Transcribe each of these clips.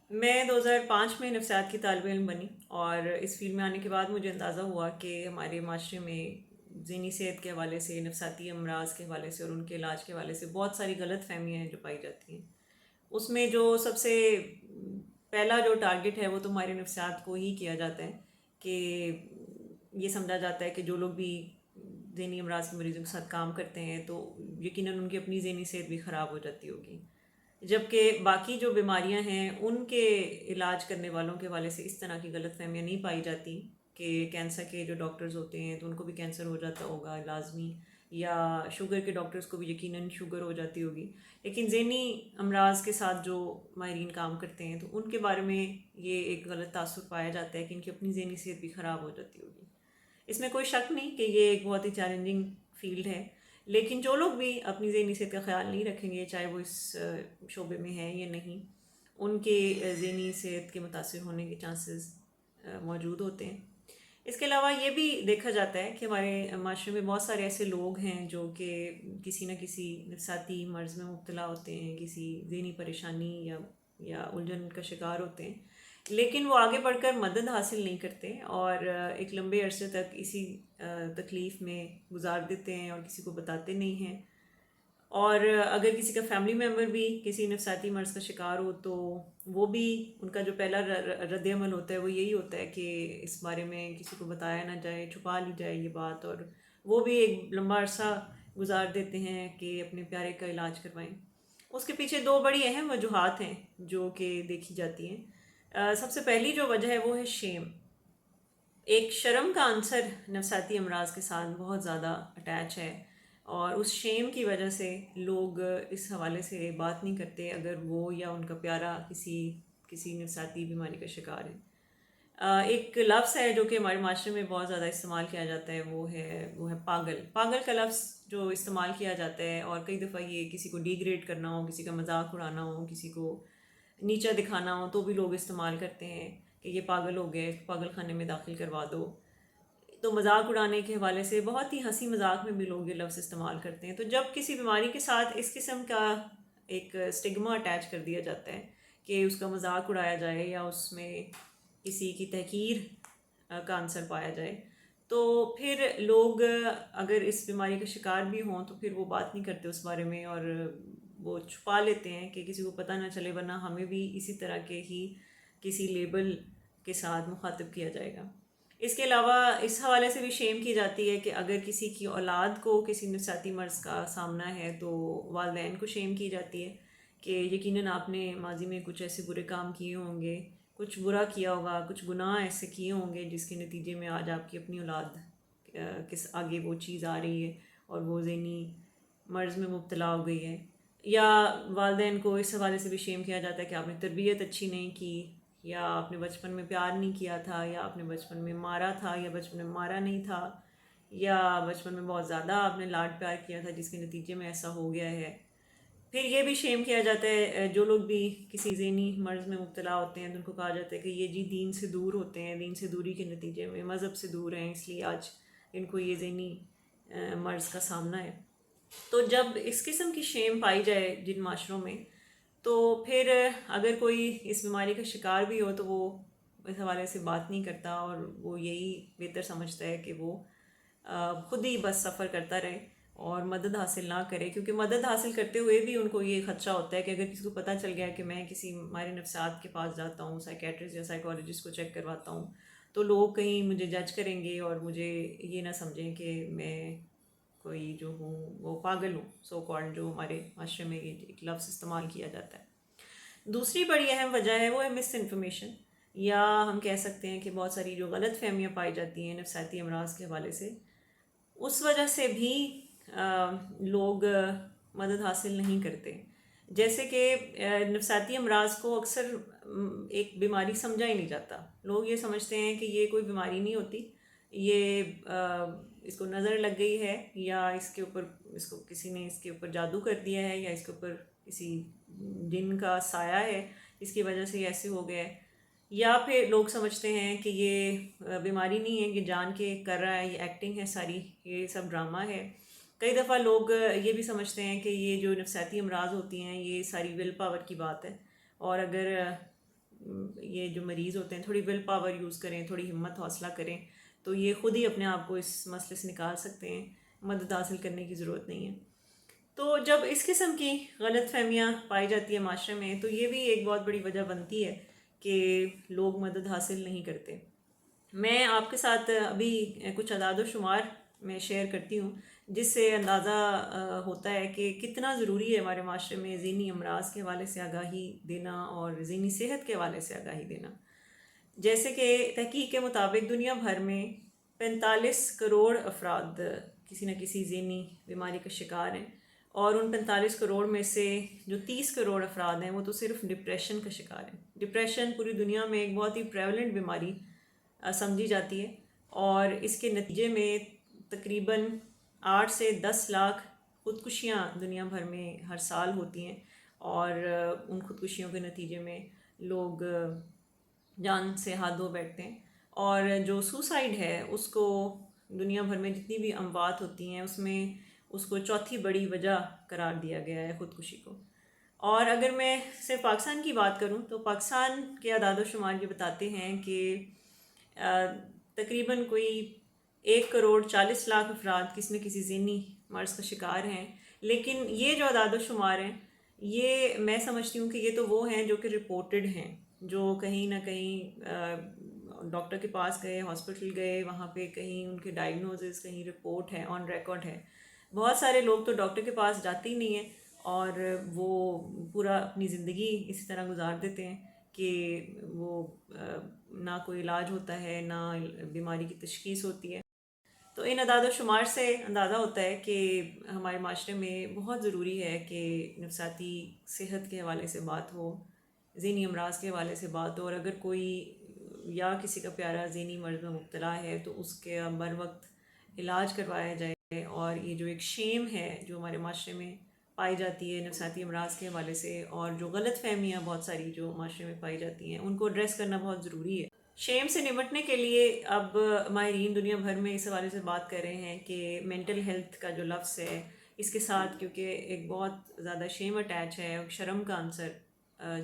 میں 2005 میں نفسیات کی طالب علم بنی، اور اس فیلڈ میں آنے کے بعد مجھے اندازہ ہوا کہ ہمارے معاشرے میں ذہنی صحت کے حوالے سے، نفسیاتی امراض کے حوالے سے اور ان کے علاج کے حوالے سے بہت ساری غلط فہمیاں ہیں جو پائی جاتی ہیں۔ اس میں جو سب سے پہلا جو ٹارگٹ ہے وہ تو ہمارے نفسیات کو ہی کیا جاتا ہے، کہ یہ سمجھا جاتا ہے کہ جو لوگ بھی ذہنی امراض کے مریضوں کے ساتھ کام کرتے ہیں تو یقیناً ان کی اپنی ذہنی صحت بھی خراب ہو جاتی ہوگی، جبکہ باقی جو بیماریاں ہیں ان کے علاج کرنے والوں کے حوالے سے اس طرح کی غلط فہمیاں نہیں پائی جاتی کہ کینسر کے جو ڈاکٹرز ہوتے ہیں تو ان کو بھی کینسر ہو جاتا ہوگا لازمی، یا شوگر کے ڈاکٹرز کو بھی یقیناً شوگر ہو جاتی ہوگی۔ لیکن ذہنی امراض کے ساتھ جو ماہرین کام کرتے ہیں تو ان کے بارے میں یہ ایک غلط تاثر پایا جاتا ہے کہ ان کی اپنی ذہنی صحت بھی خراب ہو جاتی ہوگی۔ اس میں کوئی شک نہیں کہ یہ ایک بہت ہی چیلنجنگ فیلڈ ہے، لیکن جو لوگ بھی اپنی ذہنی صحت کا خیال نہیں رکھیں گے، چاہے وہ اس شعبے میں ہیں یا نہیں، ان کے ذہنی صحت کے متاثر ہونے کے چانسز موجود ہوتے ہیں۔ اس کے علاوہ یہ بھی دیکھا جاتا ہے کہ ہمارے معاشرے میں بہت سارے ایسے لوگ ہیں جو کہ کسی نہ کسی نفسیاتی مرض میں مبتلا ہوتے ہیں، کسی ذہنی پریشانی یا الجھن کا شکار ہوتے ہیں، لیکن وہ آگے بڑھ کر مدد حاصل نہیں کرتے اور ایک لمبے عرصے تک اسی تکلیف میں گزار دیتے ہیں اور کسی کو بتاتے نہیں ہیں۔ اور اگر کسی کا فیملی ممبر بھی کسی نفسیاتی مرض کا شکار ہو تو وہ بھی، ان کا جو پہلا رد عمل ہوتا ہے وہ یہی ہوتا ہے کہ اس بارے میں کسی کو بتایا نہ جائے، چھپا لی جائے یہ بات، اور وہ بھی ایک لمبا عرصہ گزار دیتے ہیں کہ اپنے پیارے کا علاج کروائیں۔ اس کے پیچھے دو بڑی اہم وجوہات ہیں جو کہ دیکھی جاتی ہیں۔ سب سے پہلی جو وجہ ہے وہ ہے شیم۔ ایک شرم کا عنصر نفسیاتی امراض کے ساتھ بہت زیادہ اٹیچ ہے، اور اس شیم کی وجہ سے لوگ اس حوالے سے بات نہیں کرتے اگر وہ یا ان کا پیارا کسی نفسیاتی بیماری کا شکار ہے۔ ایک لفظ ہے جو کہ ہمارے معاشرے میں بہت زیادہ استعمال کیا جاتا ہے، وہ ہے پاگل۔ پاگل کا لفظ جو استعمال کیا جاتا ہے، اور کئی دفعہ یہ کسی کو ڈی گریڈ کرنا ہو، کسی کا مذاق اڑانا ہو، کسی کو نیچا دکھانا ہو تو بھی لوگ استعمال کرتے ہیں کہ یہ پاگل ہو گئے، پاگل خانے میں داخل کروا دو۔ تو مذاق اڑانے کے حوالے سے بہت ہی ہنسی مذاق میں بھی لوگ یہ لفظ استعمال کرتے ہیں۔ تو جب کسی بیماری کے ساتھ اس قسم کا ایک اسٹگما اٹیچ کر دیا جاتا ہے کہ اس کا مذاق اڑایا جائے یا اس میں کسی کی تحقیر کا عنصر پایا جائے، تو پھر لوگ اگر اس بیماری کا شکار بھی ہوں تو پھر وہ بات نہیں کرتے اس بارے میں، اور وہ چھپا لیتے ہیں کہ کسی کو پتہ نہ چلے، ورنہ ہمیں بھی اسی طرح کے ہی کسی لیبل کے ساتھ مخاطب کیا جائے گا۔ اس کے علاوہ اس حوالے سے بھی شیم کی جاتی ہے کہ اگر کسی کی اولاد کو کسی نفسیاتی مرض کا سامنا ہے تو والدین کو شیم کی جاتی ہے کہ یقیناً آپ نے ماضی میں کچھ ایسے برے کام کیے ہوں گے، کچھ برا کیا ہوگا، کچھ گناہ ایسے کیے ہوں گے جس کے نتیجے میں آج آپ کی اپنی اولاد کس آگے وہ چیز آ رہی ہے اور وہ ذہنی مرض میں مبتلا ہو گئی ہے۔ یا والدین کو اس حوالے سے بھی شیم کیا جاتا ہے کہ آپ نے تربیت اچھی نہیں کی، یا آپ نے بچپن میں پیار نہیں کیا تھا، یا آپ نے بچپن میں مارا تھا، یا بچپن میں مارا نہیں تھا، یا بچپن میں بہت زیادہ آپ نے لاڈ پیار کیا تھا جس کے نتیجے میں ایسا ہو گیا ہے۔ پھر یہ بھی شیم کیا جاتا ہے، جو لوگ بھی کسی ذہنی مرض میں مبتلا ہوتے ہیں تو ان کو کہا جاتا ہے کہ یہ جی دین سے دور ہوتے ہیں، دین سے دوری کے نتیجے میں مذہب سے دور ہیں، اس لیے آج ان کو یہ ذہنی مرض کا سامنا ہے۔ تو جب اس قسم کی شیم پائی جائے جن معاشروں میں، تو پھر اگر کوئی اس بیماری کا شکار بھی ہو تو وہ اس حوالے سے بات نہیں کرتا، اور وہ یہی بہتر سمجھتا ہے کہ وہ خود ہی بس سفر کرتا رہے اور مدد حاصل نہ کرے، کیونکہ مدد حاصل کرتے ہوئے بھی ان کو یہ خدشہ ہوتا ہے کہ اگر کسی کو پتہ چل گیا کہ میں کسی ماہر نفسیات کے پاس جاتا ہوں، سائیکیٹرسٹ یا سائیکالوجسٹ کو چیک کرواتا ہوں، تو لوگ کہیں مجھے جج کریں گے اور مجھے یہ نہ سمجھیں کہ میں کوئی جو ہوں وہ پاگل ہوں، سو کالڈ، جو ہمارے معاشرے میں یہ ایک لفظ استعمال کیا جاتا ہے۔ دوسری بڑی اہم وجہ ہے وہ ہے مس انفارمیشن، یا ہم کہہ سکتے ہیں کہ بہت ساری جو غلط فہمیاں پائی جاتی ہیں نفسیاتی امراض کے حوالے سے، اس وجہ سے بھی لوگ مدد حاصل نہیں کرتے۔ جیسے کہ نفسیاتی امراض کو اکثر ایک بیماری سمجھا ہی نہیں جاتا، لوگ یہ سمجھتے ہیں کہ یہ کوئی بیماری نہیں ہوتی، یہ اس کو نظر لگ گئی ہے، یا اس کو کسی نے اس کے اوپر جادو کر دیا ہے، یا اس کے اوپر کسی جن کا سایہ ہے جس کی وجہ سے یہ ایسے ہو گیا ہے، یا پھر لوگ سمجھتے ہیں کہ یہ بیماری نہیں ہے، یہ جان کے کر رہا ہے، یہ ایکٹنگ ہے ساری، یہ سب ڈرامہ ہے۔ کئی دفعہ لوگ یہ بھی سمجھتے ہیں کہ یہ جو نفسیاتی امراض ہوتی ہیں یہ ساری ول پاور کی بات ہے، اور اگر یہ جو مریض ہوتے ہیں تھوڑی ول پاور یوز کریں، تھوڑی ہمت حوصلہ کریں، تو یہ خود ہی اپنے آپ کو اس مسئلے سے نکال سکتے ہیں، مدد حاصل کرنے کی ضرورت نہیں ہے۔ تو جب اس قسم کی غلط فہمیاں پائی جاتی ہے معاشرے میں، تو یہ بھی ایک بہت بڑی وجہ بنتی ہے کہ لوگ مدد حاصل نہیں کرتے۔ میں آپ کے ساتھ ابھی کچھ اعداد و شمار میں شیئر کرتی ہوں، جس سے اندازہ ہوتا ہے کہ کتنا ضروری ہے ہمارے معاشرے میں ذہنی امراض کے حوالے سے آگاہی دینا اور ذہنی صحت کے حوالے سے آگاہی دینا۔ جیسے کہ تحقیق کے مطابق دنیا بھر میں 45 کروڑ افراد کسی نہ کسی ذہنی بیماری کا شکار ہیں، اور ان 45 کروڑ میں سے جو 30 کروڑ افراد ہیں وہ تو صرف ڈپریشن کا شکار ہیں۔ ڈپریشن پوری دنیا میں ایک بہت ہی پریولنٹ بیماری سمجھی جاتی ہے، اور اس کے نتیجے میں تقریباً 8 سے 10 لاکھ خودکشیاں دنیا بھر میں ہر سال ہوتی ہیں، اور ان خودکشیوں کے نتیجے میں لوگ جان سے ہاتھ دھو بیٹھتے ہیں۔ اور جو سوسائڈ ہے اس کو دنیا بھر میں جتنی بھی اموات ہوتی ہیں اس میں اس کو چوتھی بڑی وجہ قرار دیا گیا ہے خودکشی کو۔ اور اگر میں صرف پاکستان کی بات کروں تو پاکستان کے اعداد و شمار یہ بتاتے ہیں کہ تقریباً کوئی 1 کروڑ 40 لاکھ افراد کسی نہ کسی ذہنی مرض کا شکار ہیں۔ لیکن یہ جو اعداد و شمار ہیں، یہ میں سمجھتی ہوں کہ یہ تو وہ ہیں جو کہ رپورٹڈ ہیں، جو کہیں نہ کہیں ڈاکٹر کے پاس گئے، ہاسپٹل گئے، وہاں پہ کہیں ان کے ڈائگنوزز، کہیں رپورٹ ہے، آن ریکارڈ ہے۔ بہت سارے لوگ تو ڈاکٹر کے پاس جاتے ہی نہیں ہیں، اور وہ پورا اپنی زندگی اسی طرح گزار دیتے ہیں کہ وہ نہ کوئی علاج ہوتا ہے، نہ بیماری کی تشخیص ہوتی ہے۔ تو ان اعداد و شمار سے اندازہ ہوتا ہے کہ ہمارے معاشرے میں بہت ضروری ہے کہ نفسیاتی صحت کے حوالے سے بات ہو، ذہنی امراض کے حوالے سے بات ہو، اور اگر کوئی یا کسی کا پیارا ذہنی مرض میں مبتلا ہے تو اس کے بر وقت علاج کروایا جائے۔ اور یہ جو ایک شیم ہے جو ہمارے معاشرے میں پائی جاتی ہے نفسیاتی امراض کے حوالے سے، اور جو غلط فہمیاں بہت ساری جو معاشرے میں پائی جاتی ہیں، ان کو ایڈریس کرنا بہت ضروری ہے۔ شیم سے نمٹنے کے لیے اب ماہرین دنیا بھر میں اس حوالے سے بات کر رہے ہیں کہ مینٹل ہیلتھ کا جو لفظ ہے اس کے ساتھ، کیونکہ ایک بہت زیادہ شیم اٹیچ ہے، شرم کا عنصر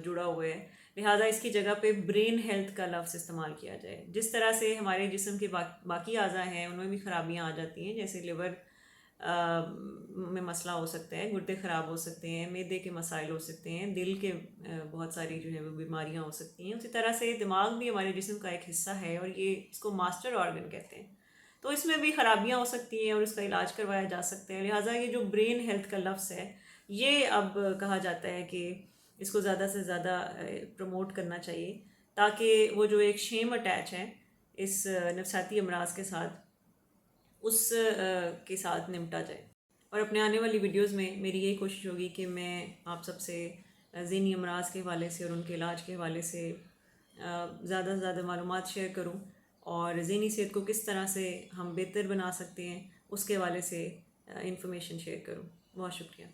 جڑا ہوا ہے، لہٰذا اس کی جگہ پہ برین ہیلتھ کا لفظ استعمال کیا جائے۔ جس طرح سے ہمارے جسم کے باقی اعضاء ہیں ان میں بھی خرابیاں آ جاتی ہیں، جیسے لیور میں مسئلہ ہو سکتا ہے، گردے خراب ہو سکتے ہیں، معدے کے مسائل ہو سکتے ہیں، دل کے بہت ساری جو ہے وہ بیماریاں ہو سکتی ہیں، اسی طرح سے دماغ بھی ہمارے جسم کا ایک حصہ ہے، اور یہ اس کو ماسٹر آرگن کہتے ہیں۔ تو اس میں بھی خرابیاں ہو سکتی ہیں اور اس کا علاج کروایا جا سکتا ہے، لہٰذا یہ جو برین ہیلتھ کا لفظ ہے یہ اب کہا جاتا ہے کہ اس کو زیادہ سے زیادہ پروموٹ کرنا چاہیے، تاکہ وہ جو ایک شیم اٹیچ ہے اس نفسیاتی امراض کے ساتھ، اس کے ساتھ نمٹا جائے۔ اور اپنے آنے والی ویڈیوز میں میری یہی کوشش ہوگی کہ میں آپ سب سے ذہنی امراض کے حوالے سے اور ان کے علاج کے حوالے سے زیادہ سے زیادہ معلومات شیئر کروں، اور ذہنی صحت کو کس طرح سے ہم بہتر بنا سکتے ہیں اس کے حوالے سے انفارمیشن شیئر کروں۔ بہت شکریہ۔